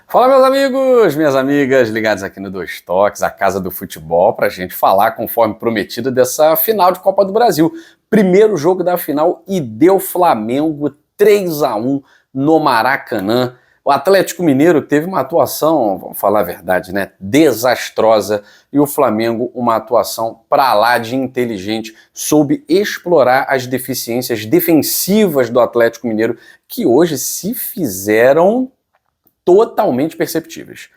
Fala, meus amigos, minhas amigas, ligados aqui no Dois Toques, a casa do futebol, para a gente falar, conforme prometido, dessa final de Copa do Brasil. Primeiro jogo da final e deu Flamengo 3-1 no Maracanã. O Atlético Mineiro teve uma atuação, vamos falar a verdade, né, desastrosa, e o Flamengo uma atuação pra lá de inteligente, soube explorar as deficiências defensivas do Atlético Mineiro, que hoje se fizeram totalmente perceptíveis.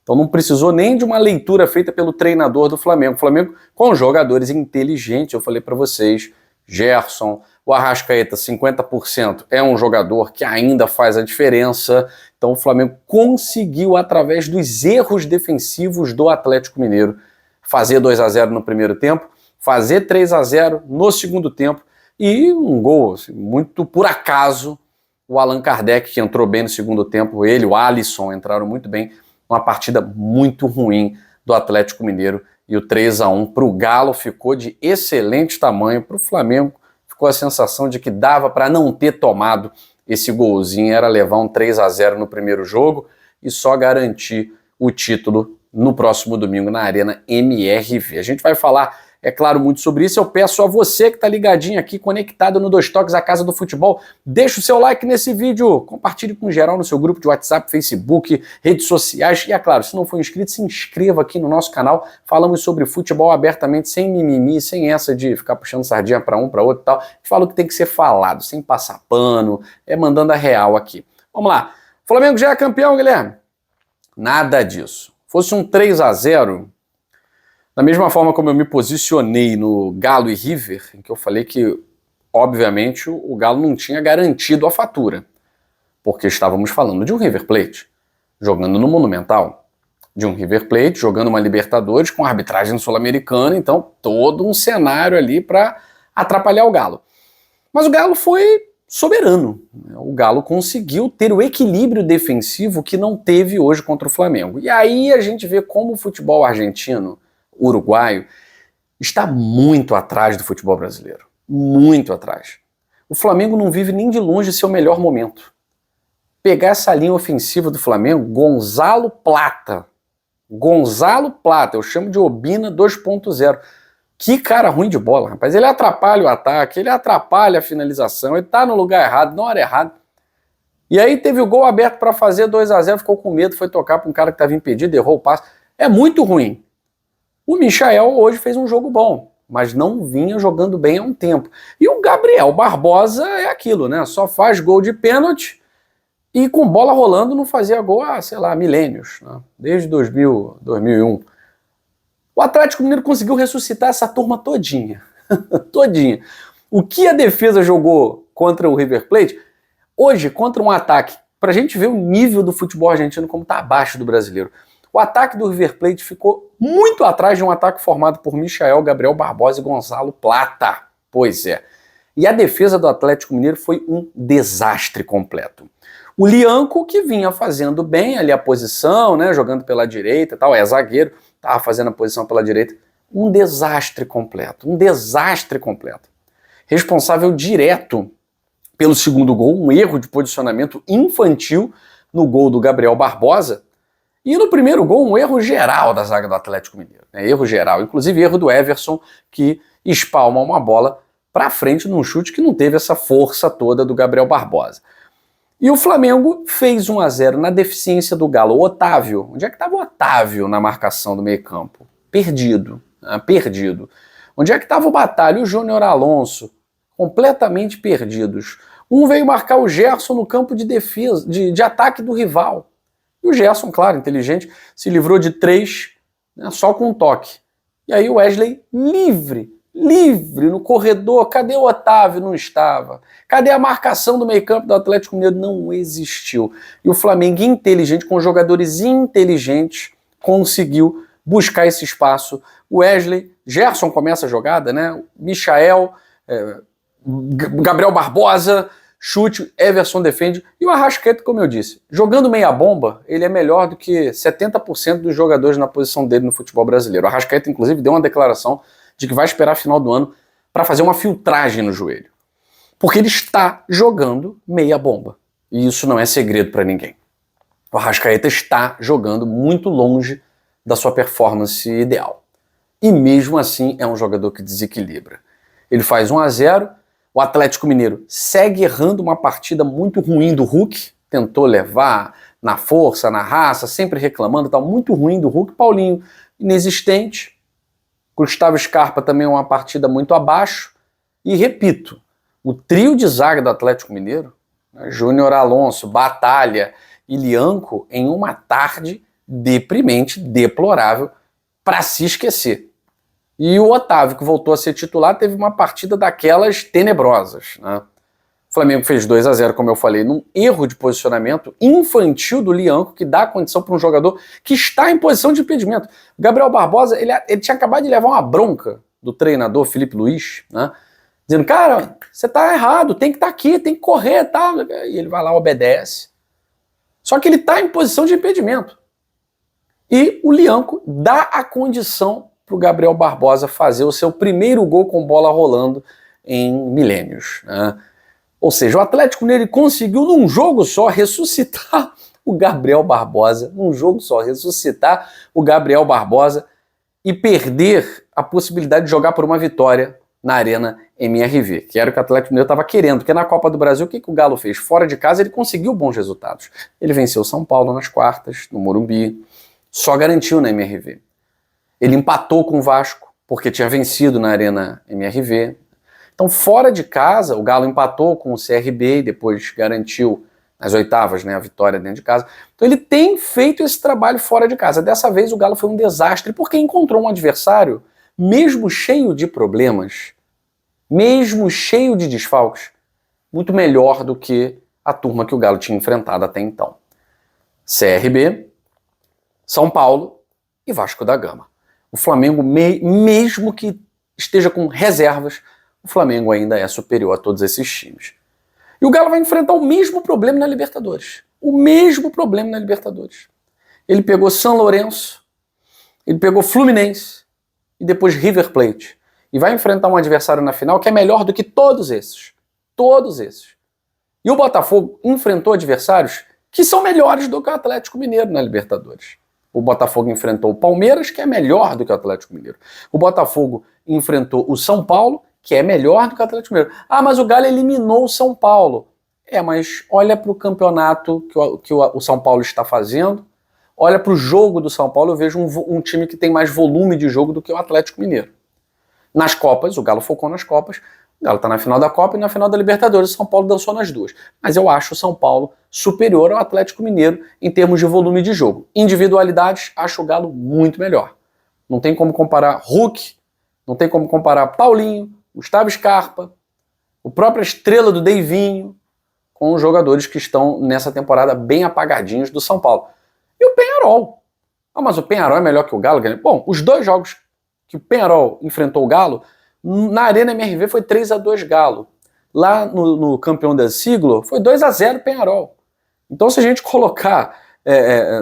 Então não precisou nem de uma leitura feita pelo treinador do Flamengo. O Flamengo com jogadores inteligentes, eu falei para vocês, Gerson, o Arrascaeta, 50%, é um jogador que ainda faz a diferença. Então o Flamengo conseguiu, através dos erros defensivos do Atlético Mineiro, fazer 2-0 no primeiro tempo, fazer 3-0 no segundo tempo e um gol assim, muito por acaso. O Allan Kardec, que entrou bem no segundo tempo, ele, o Alisson, entraram muito bem. Uma partida muito ruim do Atlético Mineiro. E o 3-1 para o Galo ficou de excelente tamanho. Para o Flamengo ficou a sensação de que dava para não ter tomado esse golzinho. Era levar um 3-0 no primeiro jogo e só garantir o título no próximo domingo na Arena MRV. A gente vai falar, é claro, muito sobre isso. Eu peço a você que está ligadinho aqui, conectado no Dois Toques, a casa do futebol, deixa o seu like nesse vídeo, compartilhe com geral no seu grupo de WhatsApp, Facebook, redes sociais e, é claro, se não for inscrito, se inscreva aqui no nosso canal. Falamos sobre futebol abertamente, sem mimimi, sem essa de ficar puxando sardinha para um, para outro e tal. A gente fala o que tem que ser falado, sem passar pano, mandando a real aqui. Vamos lá. Flamengo já é campeão, Guilherme? Nada disso. Fosse um 3-0... Da mesma forma como eu me posicionei no Galo e River, em que eu falei que, obviamente, o Galo não tinha garantido a fatura, porque estávamos falando de um River Plate, jogando no Monumental, de um River Plate jogando uma Libertadores com arbitragem sul-americana, então todo um cenário ali para atrapalhar o Galo. Mas o Galo foi soberano, o Galo conseguiu ter o equilíbrio defensivo que não teve hoje contra o Flamengo. E aí a gente vê como o futebol argentino, uruguaio, está muito atrás do futebol brasileiro. Muito atrás. O Flamengo não vive nem de longe seu melhor momento. Pegar essa linha ofensiva do Flamengo, Gonzalo Plata, eu chamo de Obina 2.0. Que cara ruim de bola, rapaz. Ele atrapalha o ataque, ele atrapalha a finalização, ele tá no lugar errado, na hora errada. E aí teve o gol aberto para fazer 2-0, ficou com medo, foi tocar para um cara que estava impedido, errou o passe. É muito ruim. O Michael hoje fez um jogo bom, mas não vinha jogando bem há um tempo. E o Gabriel Barbosa é aquilo, né? Só faz gol de pênalti e com bola rolando não fazia gol há, sei lá, milênios, né? Desde 2000, 2001. O Atlético Mineiro conseguiu ressuscitar essa turma todinha. Todinha. O que a defesa jogou contra o River Plate, hoje, contra um ataque, pra gente ver o nível do futebol argentino como tá abaixo do brasileiro. O ataque do River Plate ficou muito atrás de um ataque formado por Michael, Gabriel Barbosa e Gonzalo Plata. Pois é. E a defesa do Atlético Mineiro foi um desastre completo. O Lianco, que vinha fazendo bem ali a posição, né, jogando pela direita e tal, é zagueiro, estava fazendo a posição pela direita. Um desastre completo. Um desastre completo. Responsável direto pelo segundo gol, um erro de posicionamento infantil no gol do Gabriel Barbosa. E no primeiro gol, um erro geral da zaga do Atlético Mineiro. Erro geral, inclusive erro do Everson, que espalma uma bola para frente num chute que não teve essa força toda do Gabriel Barbosa. E o Flamengo fez 1-0 na deficiência do Galo. O Otávio, onde é que estava o Otávio na marcação do meio campo? Perdido, perdido. Onde é que estava o Batalha, o Júnior Alonso? Completamente perdidos. Um veio marcar o Gerson no campo de defesa, de ataque do rival. E o Gerson, claro, inteligente, se livrou de 3, né, só com um toque. E aí o Wesley livre no corredor. Cadê o Otávio? Não estava. Cadê a marcação do meio-campo do Atlético Mineiro? Não existiu. E o Flamengo, inteligente, com jogadores inteligentes, conseguiu buscar esse espaço. O Wesley, Gerson começa a jogada, né? Michael, Gabriel Barbosa, chute, Everson defende, e o Arrascaeta, como eu disse, jogando meia bomba, ele é melhor do que 70% dos jogadores na posição dele no futebol brasileiro. O Arrascaeta, inclusive, deu uma declaração de que vai esperar a final do ano para fazer uma filtragem no joelho. Porque ele está jogando meia bomba. E isso não é segredo para ninguém. O Arrascaeta está jogando muito longe da sua performance ideal. E mesmo assim é um jogador que desequilibra. Ele faz 1-0, o Atlético Mineiro segue errando uma partida muito ruim do Hulk, tentou levar na força, na raça, sempre reclamando, tá muito ruim do Hulk. Paulinho, inexistente. Gustavo Scarpa também uma partida muito abaixo. E repito, o trio de zaga do Atlético Mineiro, né, Júnior Alonso, Batalha e Lianco, em uma tarde deprimente, deplorável, para se esquecer. E o Otávio, que voltou a ser titular, teve uma partida daquelas tenebrosas, né? O Flamengo fez 2-0, como eu falei, num erro de posicionamento infantil do Lianco, que dá condição para um jogador que está em posição de impedimento. O Gabriel Barbosa, ele tinha acabado de levar uma bronca do treinador Felipe Luiz, né? Dizendo, cara, você tá errado, tem que estar aqui, tem que correr, tá? E ele vai lá, obedece. Só que ele está em posição de impedimento. E o Lianco dá a condição para o Gabriel Barbosa fazer o seu primeiro gol com bola rolando em milênios, né? Ou seja, o Atlético Mineiro conseguiu num jogo só ressuscitar o Gabriel Barbosa, num jogo só ressuscitar o Gabriel Barbosa e perder a possibilidade de jogar por uma vitória na Arena MRV, que era o que o Atlético Mineiro estava querendo, porque na Copa do Brasil o que o Galo fez? Fora de casa ele conseguiu bons resultados. Ele venceu o São Paulo nas quartas, no Morumbi, só garantiu na MRV. Ele empatou com o Vasco, porque tinha vencido na Arena MRV. Então, fora de casa, o Galo empatou com o CRB e depois garantiu nas oitavas, né, a vitória dentro de casa. Então, ele tem feito esse trabalho fora de casa. Dessa vez, o Galo foi um desastre, porque encontrou um adversário, mesmo cheio de problemas, mesmo cheio de desfalques, muito melhor do que a turma que o Galo tinha enfrentado até então. CRB, São Paulo e Vasco da Gama. O Flamengo, mesmo que esteja com reservas, o Flamengo ainda é superior a todos esses times. E o Galo vai enfrentar o mesmo problema na Libertadores. O mesmo problema na Libertadores. Ele pegou São Lourenço, ele pegou Fluminense e depois River Plate. E vai enfrentar um adversário na final que é melhor do que todos esses. Todos esses. E o Botafogo enfrentou adversários que são melhores do que o Atlético Mineiro na Libertadores. O Botafogo enfrentou o Palmeiras, que é melhor do que o Atlético Mineiro. O Botafogo enfrentou o São Paulo, que é melhor do que o Atlético Mineiro. Ah, mas o Galo eliminou o São Paulo. Mas olha para o campeonato que o São Paulo está fazendo, olha para o jogo do São Paulo, eu vejo um time que tem mais volume de jogo do que o Atlético Mineiro. Nas Copas, o Galo focou nas Copas, o Galo está na final da Copa e na final da Libertadores, o São Paulo dançou nas duas. Mas eu acho o São Paulo superior ao Atlético Mineiro em termos de volume de jogo. Individualidades, acho o Galo muito melhor. Não tem como comparar Hulk, não tem como comparar Paulinho, Gustavo Scarpa, a própria estrela do Deivinho, com os jogadores que estão nessa temporada bem apagadinhos do São Paulo. E o Peñarol. Ah, mas o Peñarol é melhor que o Galo? Bom, os dois jogos que o Peñarol enfrentou o Galo, na Arena MRV foi 3-2 Galo. Lá no campeão da siglo, foi 2-0 Peñarol. Então, se a gente colocar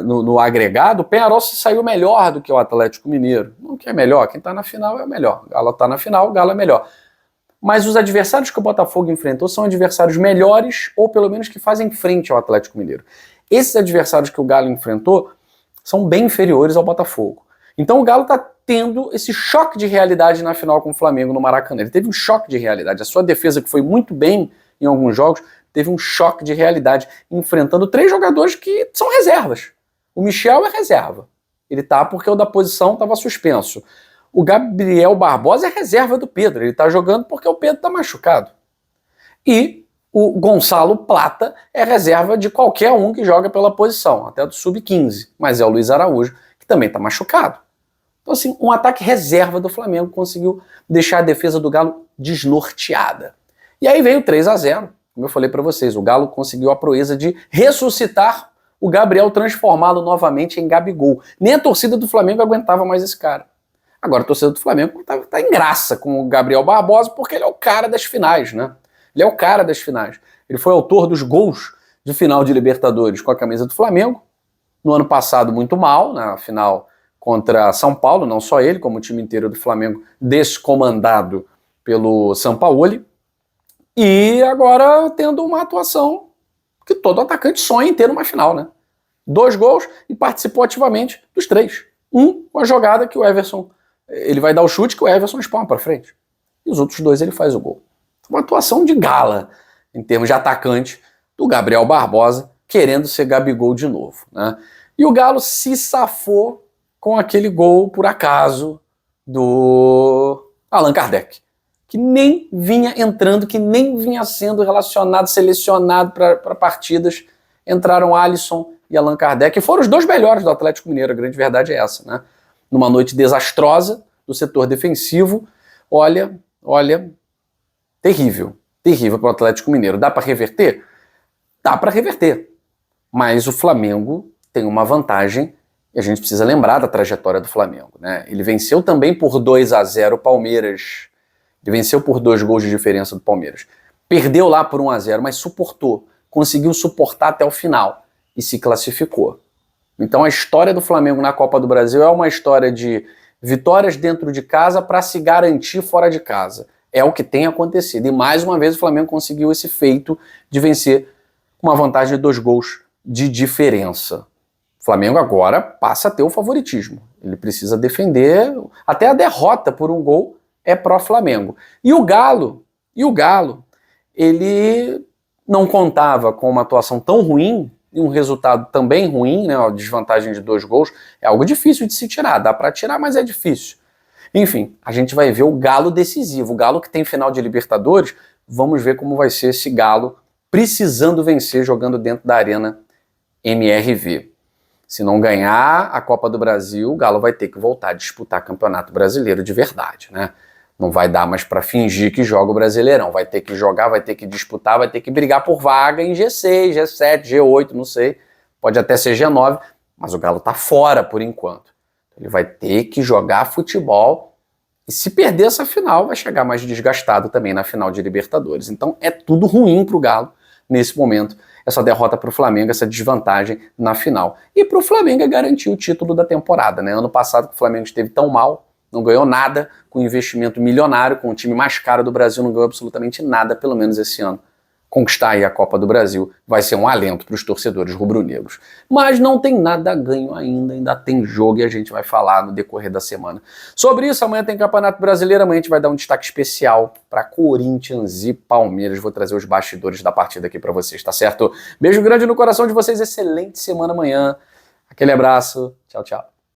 no agregado, o Peñarol se saiu melhor do que o Atlético Mineiro. Não que é melhor, quem está na final é o melhor. O Galo está na final, o Galo é melhor. Mas os adversários que o Botafogo enfrentou são adversários melhores, ou pelo menos que fazem frente ao Atlético Mineiro. Esses adversários que o Galo enfrentou são bem inferiores ao Botafogo. Então o Galo está tendo esse choque de realidade na final com o Flamengo no Maracanã. Ele teve um choque de realidade. A sua defesa, que foi muito bem em alguns jogos, teve um choque de realidade, enfrentando 3 jogadores que são reservas. O Michel é reserva. Ele tá porque o da posição estava suspenso. O Gabriel Barbosa é reserva do Pedro. Ele tá jogando porque o Pedro tá machucado. E o Gonçalo Plata é reserva de qualquer um que joga pela posição, até do sub-15. Mas é o Luiz Araújo, que também tá machucado. Então, assim, um ataque reserva do Flamengo conseguiu deixar a defesa do Galo desnorteada. E aí veio 3-0. Como eu falei para vocês, o Galo conseguiu a proeza de ressuscitar o Gabriel, transformá-lo novamente em Gabigol. Nem a torcida do Flamengo aguentava mais esse cara. Agora a torcida do Flamengo tá em graça com o Gabriel Barbosa, porque ele é o cara das finais, né? Ele é o cara das finais. Ele foi autor dos gols de final de Libertadores com a camisa do Flamengo. No ano passado, muito mal, na final contra São Paulo, não só ele, como o time inteiro do Flamengo, descomandado pelo Sampaoli. E agora tendo uma atuação que todo atacante sonha em ter numa final, né? 2 gols e participou ativamente dos 3. Com a jogada que o Everson, ele vai dar o chute que o Everson espalma para frente. E os outros 2 ele faz o gol. Uma atuação de gala, em termos de atacante, do Gabriel Barbosa, querendo ser Gabigol de novo, né? E o Galo se safou com aquele gol, por acaso, do Allan Kardec, que nem vinha entrando, que nem vinha sendo relacionado, selecionado para partidas. Entraram Alisson e Allan Kardec, que foram os 2 melhores do Atlético Mineiro, a grande verdade é essa, né? Numa noite desastrosa do setor defensivo, olha, terrível para o Atlético Mineiro. Dá para reverter? Dá para reverter, mas o Flamengo tem uma vantagem e a gente precisa lembrar da trajetória do Flamengo, né? Ele venceu também por 2-0 o Palmeiras, ele venceu por 2 gols de diferença do Palmeiras, perdeu lá por 1-0, mas suportou, conseguiu suportar até o final e se classificou. Então a história do Flamengo na Copa do Brasil é uma história de vitórias dentro de casa para se garantir fora de casa. É o que tem acontecido. E mais uma vez o Flamengo conseguiu esse feito de vencer com uma vantagem de 2 gols de diferença. O Flamengo agora passa a ter o favoritismo. Ele precisa defender. Até a derrota por 1 gol é pró-Flamengo. E o Galo, ele não contava com uma atuação tão ruim e um resultado também ruim, né? A desvantagem de 2 gols é algo difícil de se tirar. Dá para tirar, mas é difícil. Enfim, a gente vai ver o Galo decisivo, o Galo que tem final de Libertadores. Vamos ver como vai ser esse Galo precisando vencer jogando dentro da Arena MRV. Se não ganhar a Copa do Brasil, o Galo vai ter que voltar a disputar Campeonato Brasileiro de verdade, né? Não vai dar mais para fingir que joga o Brasileirão. Vai ter que jogar, vai ter que disputar, vai ter que brigar por vaga em G6, G7, G8, não sei. Pode até ser G9, mas o Galo tá fora por enquanto. Ele vai ter que jogar futebol e se perder essa final, vai chegar mais desgastado também na final de Libertadores. Então é tudo ruim pro Galo nesse momento, essa derrota pro Flamengo, essa desvantagem na final. E pro Flamengo é garantir o título da temporada, né? Ano passado que o Flamengo esteve tão mal, não ganhou nada, com investimento milionário, com o time mais caro do Brasil, não ganhou absolutamente nada, pelo menos esse ano. Conquistar aí a Copa do Brasil vai ser um alento para os torcedores rubro-negros. Mas não tem nada ganho ainda tem jogo e a gente vai falar no decorrer da semana. Sobre isso, amanhã tem Campeonato Brasileiro, amanhã a gente vai dar um destaque especial para Corinthians e Palmeiras. Vou trazer os bastidores da partida aqui para vocês, tá certo? Beijo grande no coração de vocês, excelente semana amanhã. Aquele abraço, tchau, tchau.